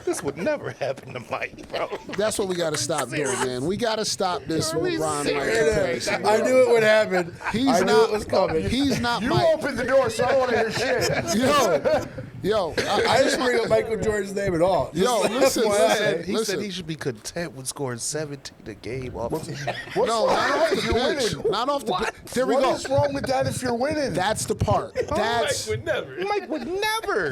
This would never happen to Mike, bro. That's what we got to stop doing, man. We got to stop this LeBron Mike comparison. I knew it would happen. He's I knew not. it was coming. He's not You Mike. opened the door, so I don't want to hear shit. Yo. I didn't bring up Michael Jordan's name at all. Yo, listen, He listen. said he should be content with scoring 17 a game off the What's No, wrong not off if the you're pitch. winning? Not off the pitch. There we What go. is wrong with that if you're winning? That's the part. That's Mike would never.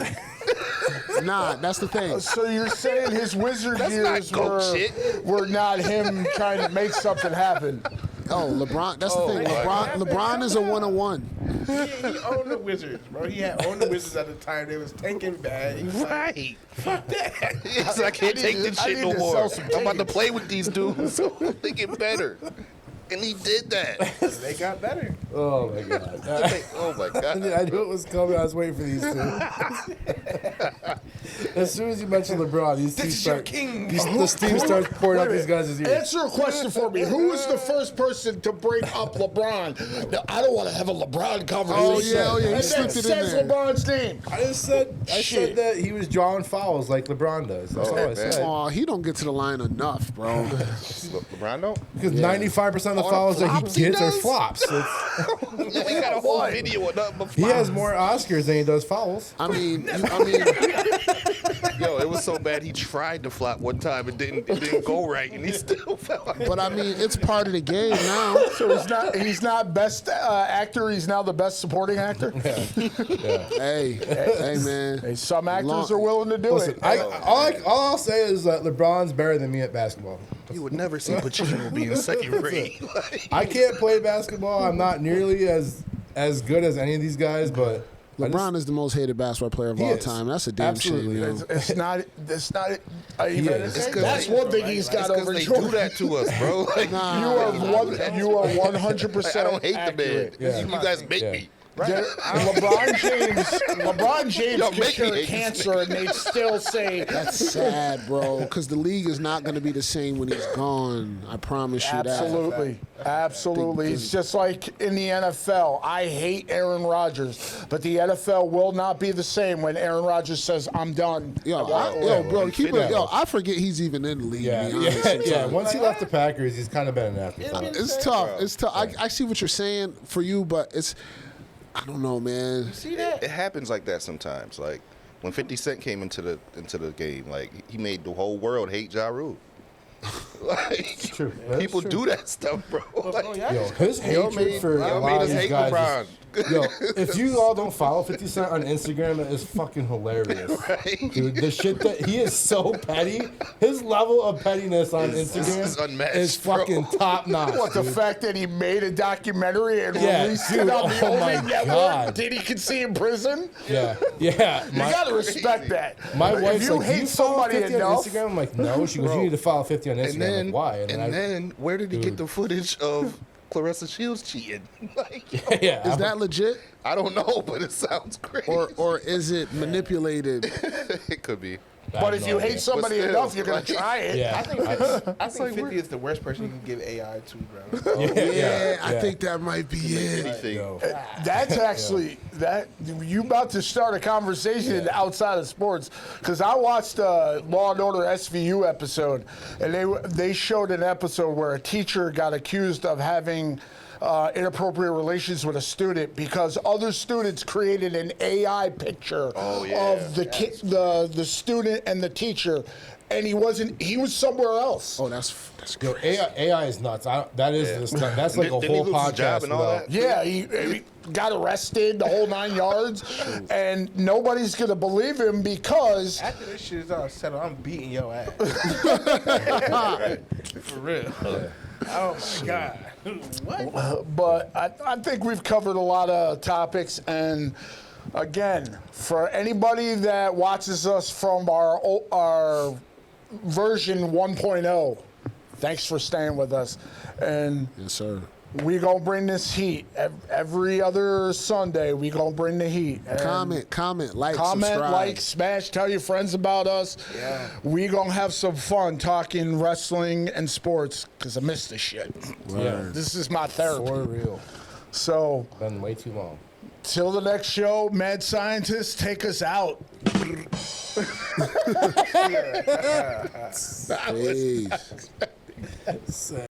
that's the thing. So you're saying his wizard That's not years goat were, shit. were not him trying to make something happen? Oh, LeBron. That's the thing. LeBron is a 101. he owned the Wizards, bro. He had owned the Wizards at the time. They was tanking bad. He was like, Right. Fuck that. I can't take this I shit need no to more. sell some I'm about to tickets. play with these dudes, so they get better. And he did that. they got better. Oh my god. Oh my god. I knew it was coming. I was waiting for these two. As soon as you mentioned LeBron, these two is your start. king. The steam starts pouring out these guys' ears. Answer a question for me. Who was the first person to bring up LeBron? Now, I don't want to have a LeBron conversation. Oh, yeah, he And slipped then it in says there. LeBron's name. I said Shit. that he was drawing fouls like LeBron does. That's all I man. said. Oh, he don't get to the line enough, bro. LeBron don't? Because 95% of the All the fouls that flops he he gets are does? flops. It's, We got a whole video of nothing but he has more Oscars than he does fouls. I mean, Yo, it was so bad he tried to flop one time and it didn't go right, and he still fell. but I mean, it's part of the game now. So he's not best actor. He's now the best supporting actor. Hey, man. Hey, some actors Long- are willing to do Listen, it. all I'll say is that LeBron's better than me at basketball. You would never see Pacino being second rate. I can't play basketball. I'm not nearly as good as any of these guys, but LeBron is the most hated basketball player of He all is. time. That's a damn Absolutely. shame, yo. It's not even. is. That's one thing he's got Because over they Jordan. do that to us, bro. Like, You are 100%. I don't hate the accurate. man. You guys make Yeah. me. LeBron James Yo, could make me cure hate this cancer, and they'd still say That's sad, bro. Because the league is not going to be the same when he's gone. I promise you that. absolutely. It's just like in the NFL. I hate Aaron Rodgers, but the NFL will not be the same when Aaron Rodgers says, "I'm done." Yo, bro, keep it. Yo, I forget he's even in the league. Yeah, to be honest, yeah. sometimes. Once he left the Packers, he's kind of been an afterthought. It's tough. It's tough. I see what you're saying for you, but it's. I don't know, man. See that? It happens like that sometimes. Like when 50 Cent came into the game, like he made the whole world hate Ja Rule. Like true. That's people true. do that stuff, bro. Like, Oh, yeah. Yo, his hatred for a y'all lot made of us these hate guys LeBron. Yo, if you all don't follow 50 Cent on Instagram, it is fucking hilarious. Right? Dude, the shit that he is so petty. His level of pettiness on This is Instagram unmatched, is fucking bro. top notch. What, the fact that he made a documentary and Yeah, released dude, it on the oh my only network God. Diddy could see in prison? Yeah. You gotta respect that. My If wife's you like, hate you follow somebody 50 on enough, Instagram? I'm like, no. She goes, you need to follow 50 on Instagram. And then, I'm like, why? and then where did he get the footage of Clarissa Shields cheating? Like, yeah. Is that legit, I don't know, but it sounds crazy. or is it manipulated? It could be. but if you hate somebody still, enough, you're gonna like- try it. Yeah. I think 50 is the worst person you can give AI to, bro. Yeah, I think that might be it. Anything. Yo. That's actually that you about to start a conversation outside of sports because I watched Law and Order SVU episode and they showed an episode where a teacher got accused of having inappropriate relations with a student because other students created an AI picture of the student and the teacher, and he was somewhere else. Oh, that's Yo, crazy. AI is nuts. That's like a Didn't he whole lose his job podcast. and all about- that? Yeah, he got arrested, the whole 9 yards, and nobody's gonna believe him because After this shit is all settled, I'm beating your ass. For real. Oh my god. What? But I think we've covered a lot of topics. And again, for anybody that watches us from our version 1.0, thanks for staying with us. And Yes, sir. we gonna bring this heat every other Sunday. We gonna bring the heat. And Comment, like, comment, subscribe. like, smash, tell your friends about us. Yeah. We gonna have some fun talking wrestling and sports because I miss this shit. Yeah. This is my therapy. For real. So Been way too long. till the next show, mad scientists, take us out. Peace. Sick.